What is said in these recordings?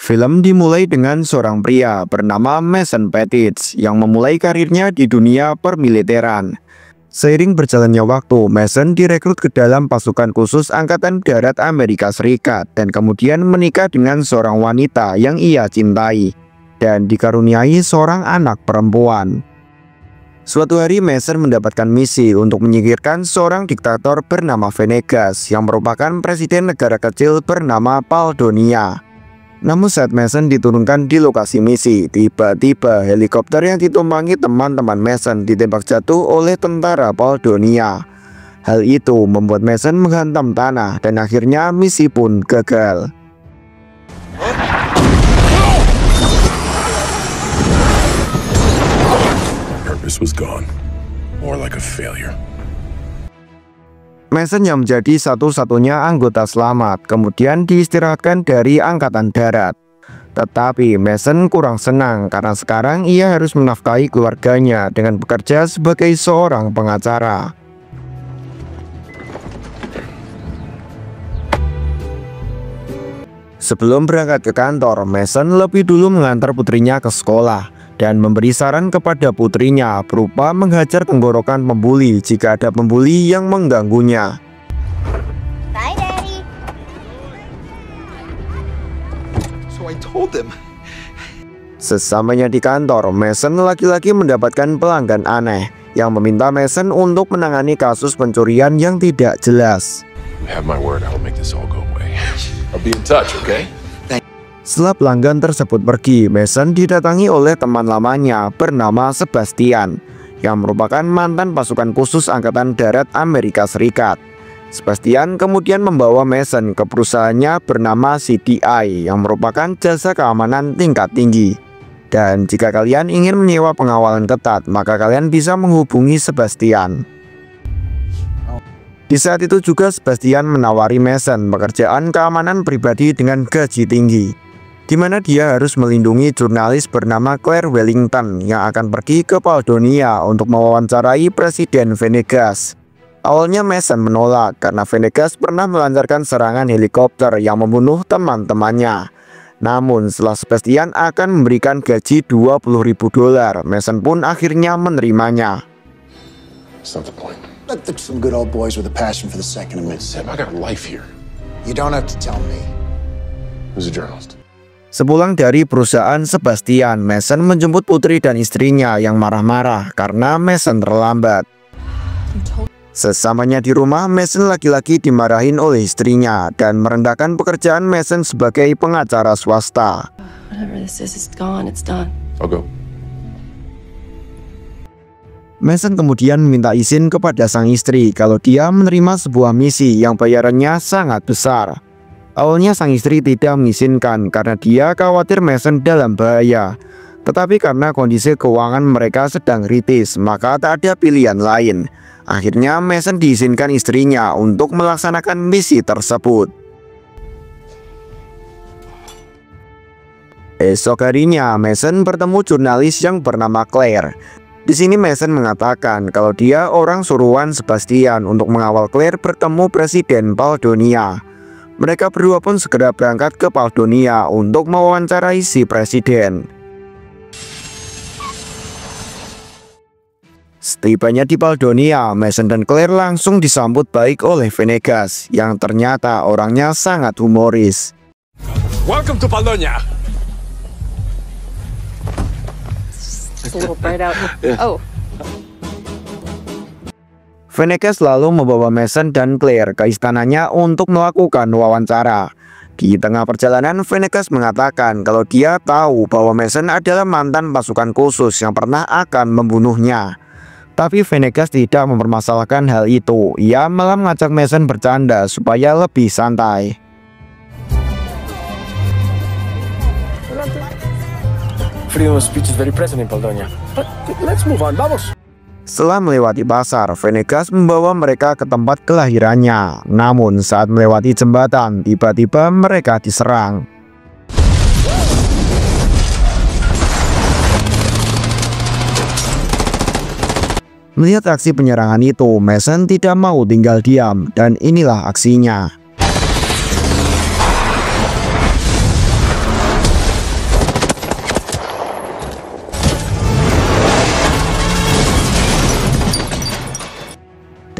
Film dimulai dengan seorang pria bernama Mason Pettit yang memulai karirnya di dunia permiliteran. Seiring berjalannya waktu, Mason direkrut ke dalam pasukan khusus Angkatan Darat Amerika Serikat dan kemudian menikah dengan seorang wanita yang ia cintai dan dikaruniai seorang anak perempuan. Suatu hari Mason mendapatkan misi untuk menyingkirkan seorang diktator bernama Venegas yang merupakan presiden negara kecil bernama Paldonnia. Namun saat Mason diturunkan di lokasi misi, tiba-tiba helikopter yang ditumpangi teman-teman Mason ditembak jatuh oleh tentara Paldonnia. Hal itu membuat Mason menghantam tanah dan akhirnya misi pun gagal. Was gone, more like a failure. Mason yang menjadi satu-satunya anggota selamat kemudian diistirahatkan dari Angkatan Darat. Tetapi Mason kurang senang karena sekarang ia harus menafkahi keluarganya dengan bekerja sebagai seorang pengacara. Sebelum berangkat ke kantor, Mason lebih dulu mengantar putrinya ke sekolah dan memberi saran kepada putrinya berupa menghajar tenggorokan pembuli jika ada pembuli yang mengganggunya. Bye, Daddy. So I told them. Sesamanya di kantor, Mason laki-laki mendapatkan pelanggan aneh yang meminta Mason untuk menangani kasus pencurian yang tidak jelas. You have my word, I will make this all go away. I'll be in touch, okay? Setelah pelanggan tersebut pergi, Mason didatangi oleh teman lamanya bernama Sebastian yang merupakan mantan pasukan khusus Angkatan Darat Amerika Serikat. Sebastian kemudian membawa Mason ke perusahaannya bernama CDI yang merupakan jasa keamanan tingkat tinggi. Dan jika kalian ingin menyewa pengawalan ketat, maka kalian bisa menghubungi Sebastian. Di saat itu juga Sebastian menawari Mason pekerjaan keamanan pribadi dengan gaji tinggi, di mana dia harus melindungi jurnalis bernama Claire Wellington yang akan pergi ke Paldonnia untuk mewawancarai Presiden Venegas. Awalnya Mason menolak karena Venegas pernah melancarkan serangan helikopter yang membunuh teman-temannya. Namun setelah Sebastian akan memberikan gaji $20.000, Mason pun akhirnya menerimanya. It's not the point. Let some good old boys with a passion for the Second Amendment. Sam, I got a life here. You don't have to tell me. Who's a journalist? Sepulang dari perusahaan Sebastian, Mason menjemput putri dan istrinya yang marah-marah karena Mason terlambat. Sesamanya di rumah, Mason laki-laki dimarahin oleh istrinya dan merendahkan pekerjaan Mason sebagai pengacara swasta. Whatever this is, it's gone, it's done. I'll go. Mason kemudian meminta izin kepada sang istri kalau dia menerima sebuah misi yang bayarannya sangat besar. Awalnya sang istri tidak mengizinkan karena dia khawatir Mason dalam bahaya. Tetapi karena kondisi keuangan mereka sedang kritis, maka tak ada pilihan lain. Akhirnya Mason diizinkan istrinya untuk melaksanakan misi tersebut. Esok harinya, Mason bertemu jurnalis yang bernama Claire. Di sini Mason mengatakan kalau dia orang suruhan Sebastian untuk mengawal Claire bertemu Presiden Paldonnia. Mereka berdua pun segera berangkat ke Paldonnia untuk mewawancarai si presiden. Setibanya di Paldonnia, Mason dan Claire langsung disambut baik oleh Venegas yang ternyata orangnya sangat humoris. Welcome to Paldonnia. It's a little bright out. Oh. Venegas lalu membawa Mason dan Claire ke istananya untuk melakukan wawancara. Di tengah perjalanan, Venegas mengatakan kalau dia tahu bahwa Mason adalah mantan pasukan khusus yang pernah akan membunuhnya. Tapi Venegas tidak mempermasalahkan hal itu. Ia malah mengajak Mason bercanda supaya lebih santai. Freedom of speech is very present in Paldonnia. But let's move on, vamos. Setelah melewati pasar, Venegas membawa mereka ke tempat kelahirannya. Namun saat melewati jembatan, tiba-tiba mereka diserang. Melihat aksi penyerangan itu, Mason tidak mau tinggal diam, dan inilah aksinya.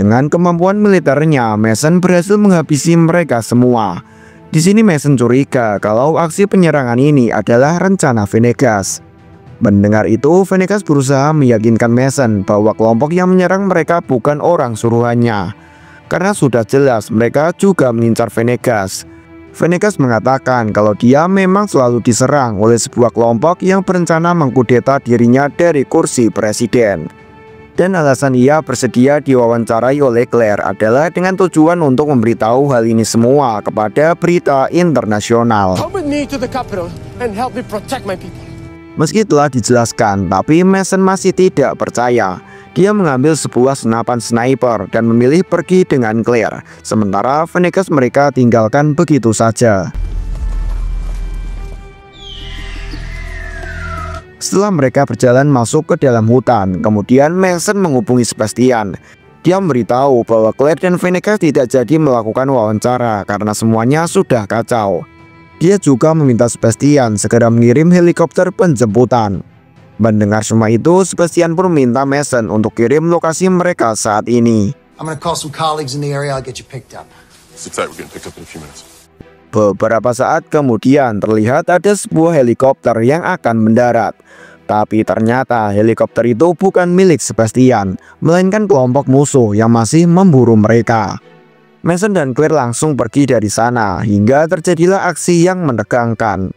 Dengan kemampuan militernya, Mason berhasil menghabisi mereka semua. Di sini Mason curiga kalau aksi penyerangan ini adalah rencana Venegas. Mendengar itu, Venegas berusaha meyakinkan Mason bahwa kelompok yang menyerang mereka bukan orang suruhannya. Karena sudah jelas mereka juga mengincar Venegas. Venegas mengatakan kalau dia memang selalu diserang oleh sebuah kelompok yang berencana mengkudeta dirinya dari kursi presiden. Dan alasan ia bersedia diwawancarai oleh Claire adalah dengan tujuan untuk memberitahu hal ini semua kepada berita internasional. Come with me to the capital and help me protect my people. Meski telah dijelaskan, tapi Mason masih tidak percaya. Dia mengambil sebuah senapan sniper dan memilih pergi dengan Claire, sementara Venegas mereka tinggalkan begitu saja. Setelah mereka berjalan masuk ke dalam hutan, kemudian Mason menghubungi Sebastian. Dia memberitahu bahwa Claire dan Venegas tidak jadi melakukan wawancara karena semuanya sudah kacau. Dia juga meminta Sebastian segera mengirim helikopter penjemputan. Mendengar semua itu, Sebastian pun meminta Mason untuk kirim lokasi mereka saat ini. I'm gonna call some colleagues in the area. I'll get you picked up. Sit tight, we're getting picked up in a few minutes. Beberapa saat kemudian terlihat ada sebuah helikopter yang akan mendarat. Tapi ternyata helikopter itu bukan milik Sebastian, melainkan kelompok musuh yang masih memburu mereka. Mason dan Claire langsung pergi dari sana hingga terjadilah aksi yang menegangkan.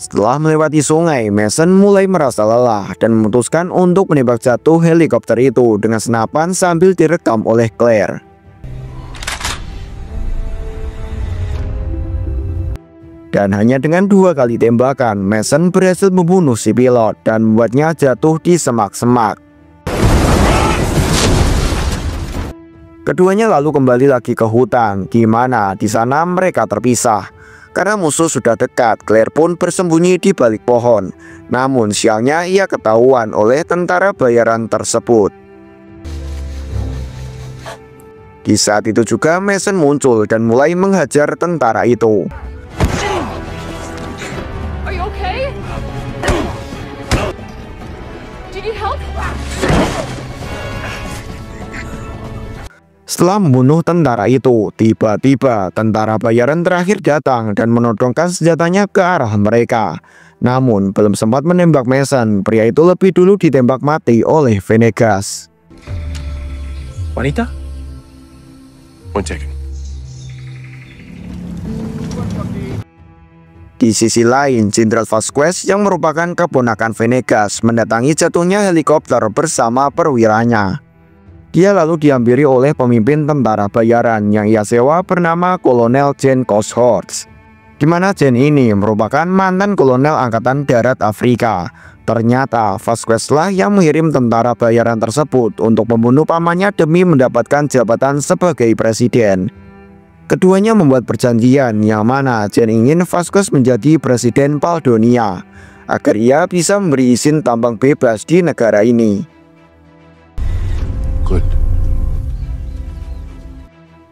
Setelah melewati sungai, Mason mulai merasa lelah dan memutuskan untuk menembak jatuh helikopter itu dengan senapan sambil direkam oleh Claire. Dan hanya dengan 2 kali tembakan, Mason berhasil membunuh si pilot dan membuatnya jatuh di semak-semak. Keduanya lalu kembali lagi ke hutan, di mana di sana mereka terpisah. Karena musuh sudah dekat, Claire pun bersembunyi di balik pohon. Namun sialnya ia ketahuan oleh tentara bayaran tersebut. Di saat itu juga Mason muncul dan mulai menghajar tentara itu. Are you okay? Do you need help? Setelah membunuh tentara itu, tiba-tiba tentara bayaran terakhir datang dan menodongkan senjatanya ke arah mereka. Namun, belum sempat menembak Mason, pria itu lebih dulu ditembak mati oleh Venegas. Juanita? Point taken. Di sisi lain, Jenderal Vasquez yang merupakan keponakan Venegas mendatangi jatuhnya helikopter bersama perwiranya. Dia lalu dihampiri oleh pemimpin tentara bayaran yang ia sewa bernama Kolonel Jen Coshorts. Di mana Jen ini merupakan mantan kolonel Angkatan Darat Afrika. Ternyata Vasquez lah yang mengirim tentara bayaran tersebut untuk membunuh pamannya demi mendapatkan jabatan sebagai presiden. Keduanya membuat perjanjian yang mana Jen ingin Vasquez menjadi presiden Paldonia agar ia bisa memberi izin tambang bebas di negara ini. Good.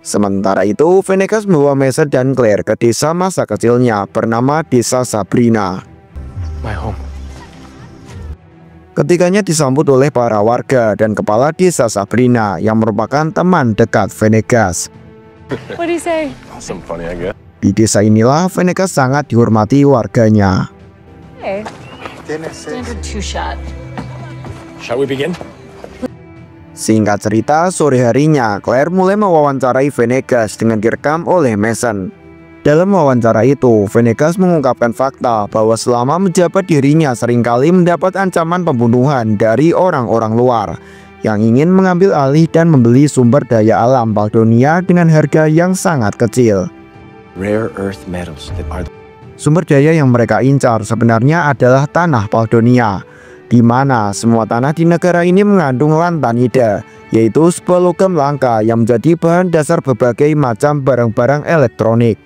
Sementara itu, Venegas membawa Mason dan Claire ke desa masa kecilnya bernama Desa Sabrina. My home. Ketiganya disambut oleh para warga dan kepala desa Sabrina yang merupakan teman dekat Venegas. What do you say? Something funny, I guess. Di desa inilah Venegas sangat dihormati warganya. Hey. Standard 2-shot. Shall we begin? Singkat cerita, sore harinya Claire mulai mewawancarai Venegas dengan direkam oleh Mason. Dalam wawancara itu, Venegas mengungkapkan fakta bahwa selama menjabat dirinya seringkali mendapat ancaman pembunuhan dari orang-orang luar yang ingin mengambil alih dan membeli sumber daya alam Paldonia dengan harga yang sangat kecil. Rare earth metals that are... Sumber daya yang mereka incar sebenarnya adalah tanah Paldonia, di mana semua tanah di negara ini mengandung lantanida, yaitu sebuah logam langka yang menjadi bahan dasar berbagai macam barang-barang elektronik.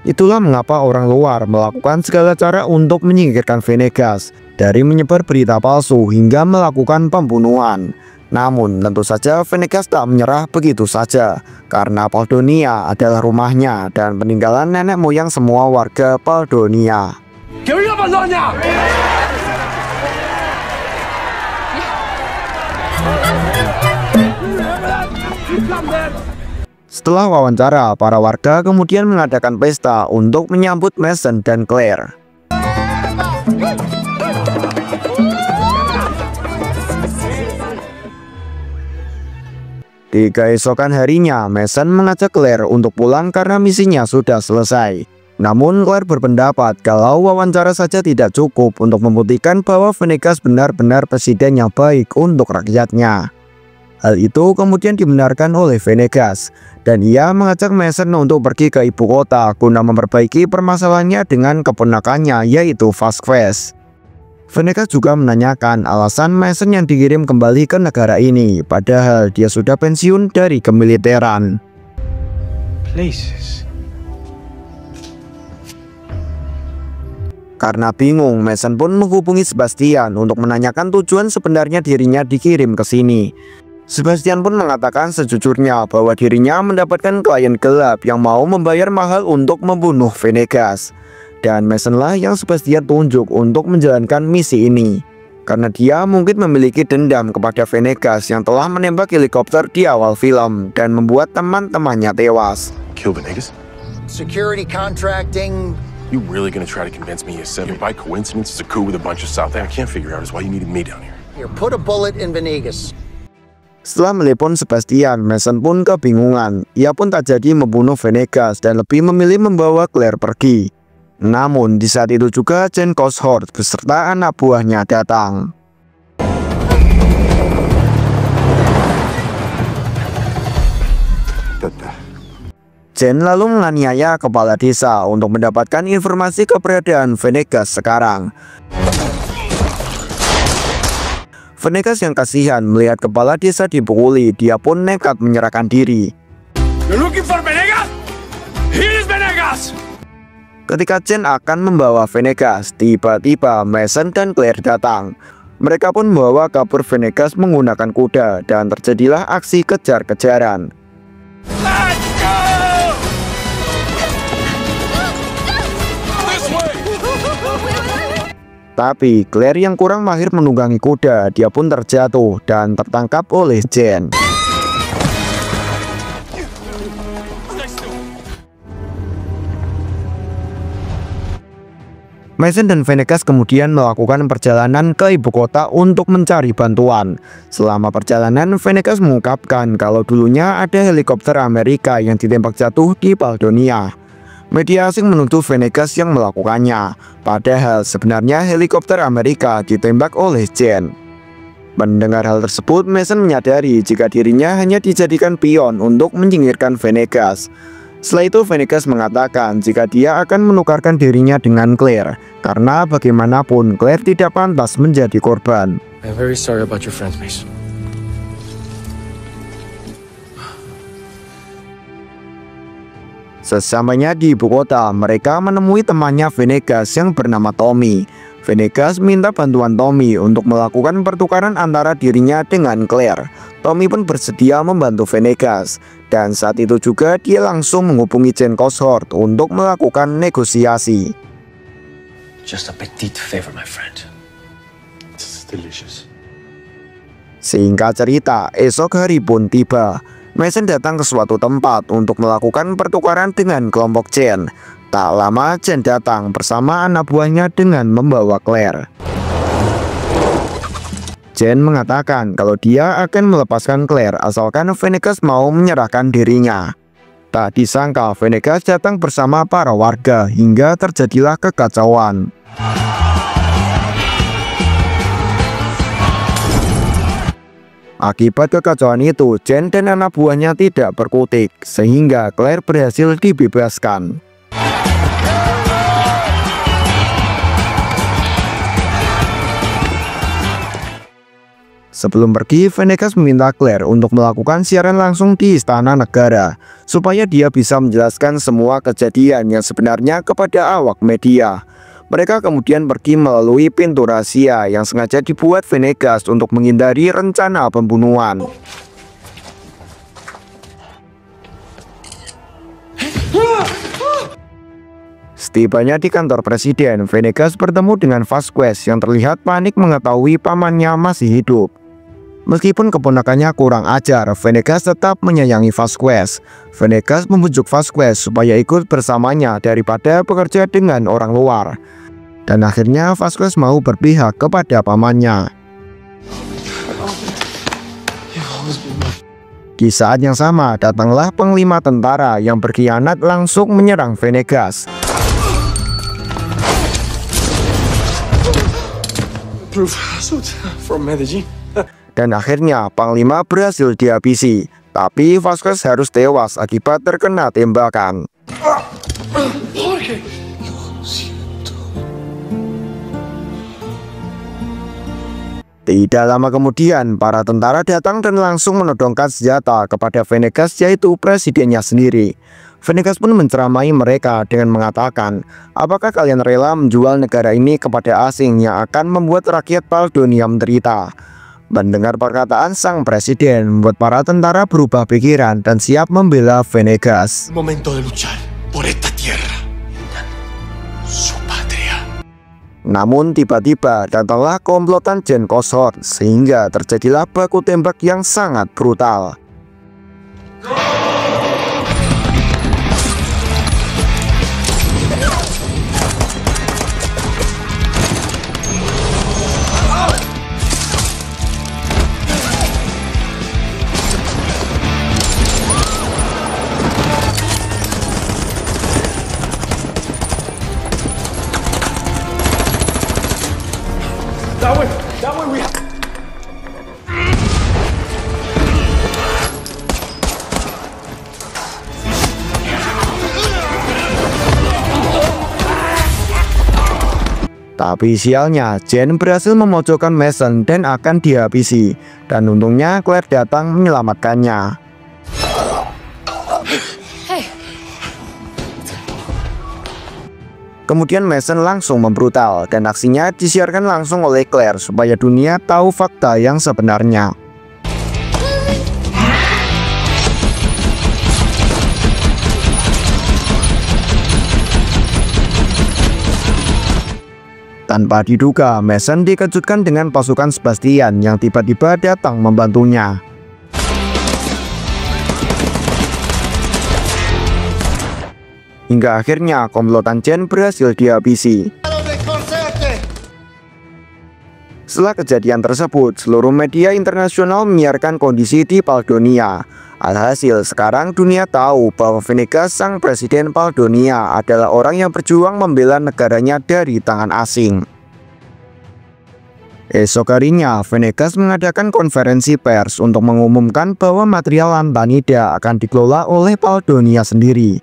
Itulah mengapa orang luar melakukan segala cara untuk menyingkirkan Venegas, dari menyebar berita palsu hingga melakukan pembunuhan. Namun tentu saja Venegas tak menyerah begitu saja, karena Pauldonia adalah rumahnya dan peninggalan nenek moyang semua warga Pauldonia. ¡Que viva Baldoña! Setelah wawancara, para warga kemudian mengadakan pesta untuk menyambut Mason dan Claire. Di keesokan harinya, Mason mengajak Claire untuk pulang karena misinya sudah selesai. Namun Claire berpendapat kalau wawancara saja tidak cukup untuk membuktikan bahwa Venegas benar-benar presiden yang baik untuk rakyatnya. Hal itu kemudian dibenarkan oleh Venegas, dan ia mengajak Mason untuk pergi ke ibu kota guna memperbaiki permasalahannya dengan keponakannya yaitu Vasquez. Venegas juga menanyakan alasan Mason yang dikirim kembali ke negara ini, padahal dia sudah pensiun dari kemiliteran. Places. Karena bingung, Mason pun menghubungi Sebastian untuk menanyakan tujuan sebenarnya dirinya dikirim ke sini. Sebastian pun mengatakan sejujurnya bahwa dirinya mendapatkan klien gelap yang mau membayar mahal untuk membunuh Venegas. Dan Masonlah yang Sebastian tunjuk untuk menjalankan misi ini, karena dia mungkin memiliki dendam kepada Venegas yang telah menembak helikopter di awal film dan membuat teman-temannya tewas. Kill Venegas? Security contracting. You really gonna try to convince me you said by coincidence it's a coup with a bunch of South? I can't figure out is why you needed me down here. Here, put a bullet in Venegas. Setelah melepon Sebastian, Mason pun kebingungan. Ia pun tak jadi membunuh Venegas dan lebih memilih membawa Claire pergi. Namun di saat itu juga Jane Cosshort beserta anak buahnya datang. Jane lalu menganiaya kepala desa untuk mendapatkan informasi keberadaan Venegas sekarang. Venegas yang kasihan melihat kepala desa dipukuli, dia pun nekat menyerahkan diri. You're looking for Venegas? Here is Venegas! Ketika Jane akan membawa Venegas, tiba-tiba Mason dan Claire datang. Mereka pun membawa kabur Venegas menggunakan kuda dan terjadilah aksi kejar-kejaran. Let's go! Tapi Claire yang kurang mahir menunggangi kuda, dia pun terjatuh dan tertangkap oleh Jane. Mason dan Venegas kemudian melakukan perjalanan ke ibu kota untuk mencari bantuan. Selama perjalanan, Venegas mengungkapkan kalau dulunya ada helikopter Amerika yang ditembak jatuh di Pauldonia. Media asing menuduh Venegas yang melakukannya, padahal sebenarnya helikopter Amerika ditembak oleh Jane. Mendengar hal tersebut, Mason menyadari jika dirinya hanya dijadikan pion untuk menyingkirkan Venegas. Setelah itu Venegas mengatakan jika dia akan menukarkan dirinya dengan Claire, karena bagaimanapun Claire tidak pantas menjadi korban. I'm very sorry about your friends, Mason. Sesampainya di ibu kota, mereka menemui temannya Venegas yang bernama Tommy. Venegas minta bantuan Tommy untuk melakukan pertukaran antara dirinya dengan Claire. Tommy pun bersedia membantu Venegas, dan saat itu juga dia langsung menghubungi Jane Cosshort untuk melakukan negosiasi. Just a petite favor, my friend. It's delicious. Singkat cerita, esok hari pun tiba. Mason datang ke suatu tempat untuk melakukan pertukaran dengan kelompok Jane. Tak lama Jane datang bersama anak buahnya dengan membawa Claire. Jane mengatakan kalau dia akan melepaskan Claire asalkan Venegas mau menyerahkan dirinya. Tak disangka Venegas datang bersama para warga hingga terjadilah kekacauan. Akibat kekacauan itu, Jane dan anak buahnya tidak berkutik, sehingga Claire berhasil dibebaskan. Sebelum pergi, Venegas meminta Claire untuk melakukan siaran langsung di Istana Negara, supaya dia bisa menjelaskan semua kejadian yang sebenarnya kepada awak media. Mereka kemudian pergi melalui pintu rahasia yang sengaja dibuat Venegas untuk menghindari rencana pembunuhan. Setibanya di kantor presiden, Venegas bertemu dengan Vasquez yang terlihat panik mengetahui pamannya masih hidup. Meskipun keponakannya kurang ajar, Venegas tetap menyayangi Vasquez. Venegas membujuk Vasquez supaya ikut bersamanya daripada bekerja dengan orang luar. Dan akhirnya Vasquez mau berpihak kepada pamannya. Di saat yang sama, datanglah panglima tentara yang berkhianat langsung menyerang Venegas. Dan akhirnya panglima berhasil dihabisi, tapi Vasquez harus tewas akibat terkena tembakan. Tidak lama kemudian, para tentara datang dan langsung menodongkan senjata kepada Venegas, yaitu presidennya sendiri. Venegas pun menceramai mereka dengan mengatakan, apakah kalian rela menjual negara ini kepada asing yang akan membuat rakyat Paledonia menderita? Mendengar perkataan sang presiden membuat para tentara berubah pikiran dan siap membela Venegas. Momento de luchar por esta tierra, su patria. Namun tiba-tiba datanglah komplotan Gen Koshort sehingga terjadilah baku tembak yang sangat brutal. That way we... Tapi sialnya, Jen berhasil memojokkan Mason dan akan dihabisi. Dan untungnya Claire datang menyelamatkannya. Kemudian Mason langsung membrutal dan aksinya disiarkan langsung oleh Claire supaya dunia tahu fakta yang sebenarnya. Tanpa diduga, Mason dikejutkan dengan pasukan Sebastian yang tiba-tiba datang membantunya. Hingga akhirnya komplotan Jen berhasil dihabisi. Setelah kejadian tersebut, seluruh media internasional menyiarkan kondisi di Paledonia. Alhasil, sekarang dunia tahu bahwa Venegas, sang presiden Paledonia, adalah orang yang berjuang membela negaranya dari tangan asing. Esok harinya, Venegas mengadakan konferensi pers untuk mengumumkan bahwa material Lantanida akan dikelola oleh Paledonia sendiri,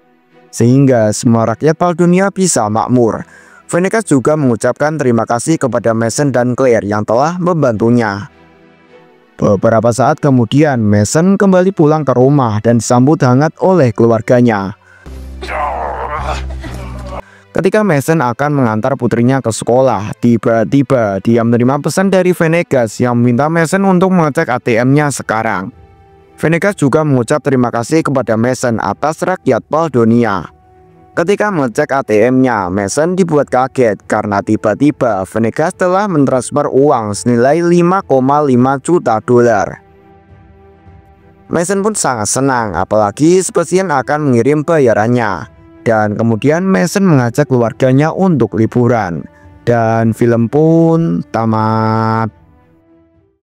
sehingga semua rakyat Paledonia bisa makmur. Venegas juga mengucapkan terima kasih kepada Mason dan Claire yang telah membantunya. Beberapa saat kemudian, Mason kembali pulang ke rumah dan disambut hangat oleh keluarganya. Ketika Mason akan mengantar putrinya ke sekolah, tiba-tiba dia menerima pesan dari Venegas yang meminta Mason untuk mengecek ATM-nya sekarang. Venegas juga mengucap terima kasih kepada Mason atas rakyat Paledonia. Ketika mengecek ATM-nya, Mason dibuat kaget karena tiba-tiba Venegas telah mentransfer uang senilai 5,5 juta dolar. Mason pun sangat senang, apalagi Sebastian akan mengirim bayarannya. Dan kemudian Mason mengajak keluarganya untuk liburan. Dan film pun tamat.